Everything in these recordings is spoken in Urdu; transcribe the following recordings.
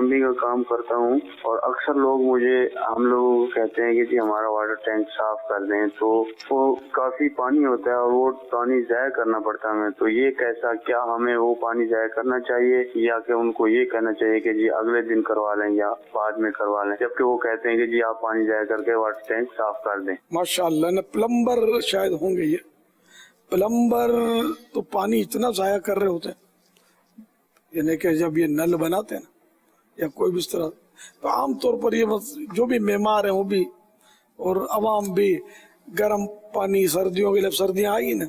پلمبنگ کا کام کرتا ہوں اور اکثر ہم لوگ کہتے ہیں کہ جی ہمارا واٹر ٹینک صاف کر دیں، تو وہ کافی پانی ہوتا ہے اور وہ پانی ضائع کرنا پڑتا ہے ہمیں. تو یہ کیسا، کیا ہمیں وہ پانی ضائع کرنا چاہیے یا کہ ان کو یہ کہنا چاہیے کہ جی اگلے دن کروا لیں یا بعد میں کروا لیں، جبکہ وہ کہتے ہیں کہ جی آپ پانی ضائع کر کے واٹر ٹینک صاف کر دیں؟ ماشاء اللہ، پلمبر شاید ہوں گے. یہ پلمبر تو پانی اتنا ضائع کر رہے ہوتے ہیں، یعنی کہ جب یہ نل بناتے ہیں نا یا کوئی بھی اس طرح، تو عام طور پر یہ جو بھی معمار ہیں وہ بھی اور عوام بھی گرم پانی، سردیوں کے لیے سردیاں آئی نا،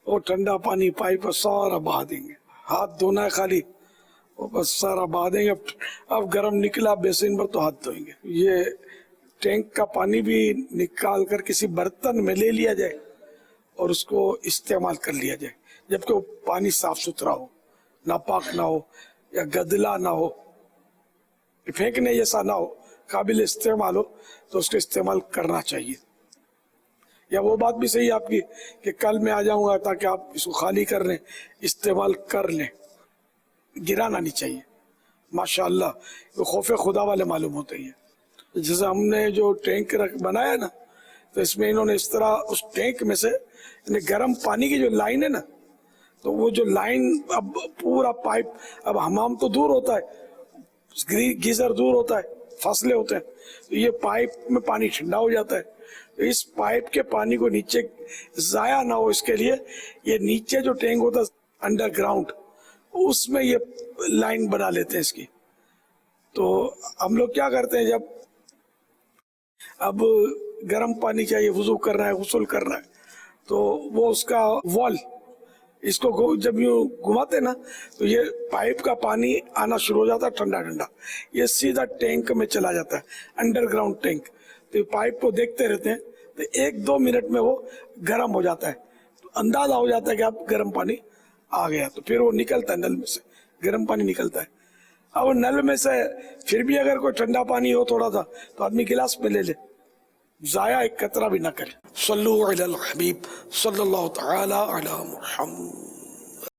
وہ ٹھنڈا پانی پائپ پر سارا بہا دیں گے. ہاتھ دھونا ہے خالی، وہ بس سارا بہا دیں گے. اب گرم نکلا بیسن پر تو ہاتھ دھوئیں گے. یہ ٹینک کا پانی بھی نکال کر کسی برتن میں لے لیا جائے اور اس کو استعمال کر لیا جائے، جبکہ وہ پانی صاف ستھرا ہو، ناپاک نہ ہو یا گدلا نہ ہو، پھینکنے جیسا نہ ہو، قابل استعمال ہو تو اس کا استعمال کرنا چاہیے. یا وہ بات بھی صحیح ہے آپ کی کہ کل میں آ جاؤں گا تاکہ آپ اس کو خالی کر لیں، استعمال کر لیں، گرانا نہیں چاہیے. ماشاءاللہ وہ خوف خدا والے معلوم ہوتے ہیں. جیسے ہم نے جو ٹینک بنایا نا، تو اس میں انہوں نے اس طرح اس ٹینک میں سے گرم پانی کی جو لائن ہے نا، تو وہ جو لائن اب پورا پائپ، اب حمام تو دور ہوتا ہے، گیزر دور ہوتا ہے، فاصلے ہوتے ہیں، تو یہ پائپ میں پانی ٹھنڈا ہو جاتا ہے. تو اس پائپ کے پانی کو نیچے ضائع نہ ہو، اس کے لیے یہ نیچے جو ٹینک ہوتا ہے انڈر گراؤنڈ، اس میں یہ لائن بنا لیتے ہیں اس کی. تو ہم لوگ کیا کرتے ہیں، جب اب گرم پانی چاہیے، وضو کرنا ہے، غسل کرنا ہے، تو وہ اس کا وال، اس کو جب یوں گھماتے نا تو یہ پائپ کا پانی آنا شروع ہو جاتا ہے ٹھنڈا ٹھنڈا، یہ سیدھا ٹینک میں چلا جاتا ہے، انڈر گراؤنڈ ٹینک. تو پائپ کو دیکھتے رہتے ہیں تو 1-2 منٹ میں وہ گرم ہو جاتا ہے، تو اندازہ ہو جاتا ہے کہ اب گرم پانی آ گیا. تو پھر وہ نکلتا ہے نل میں سے، گرم پانی نکلتا ہے. اب نل میں سے پھر بھی اگر کوئی ٹھنڈا پانی ہو تھوڑا سا تو آدمی گلاس میں لے لے، ضائع ایک قطرہ بھی نہ کرے. صلو علی الحبیب صلی اللہ تعالی علی محمد.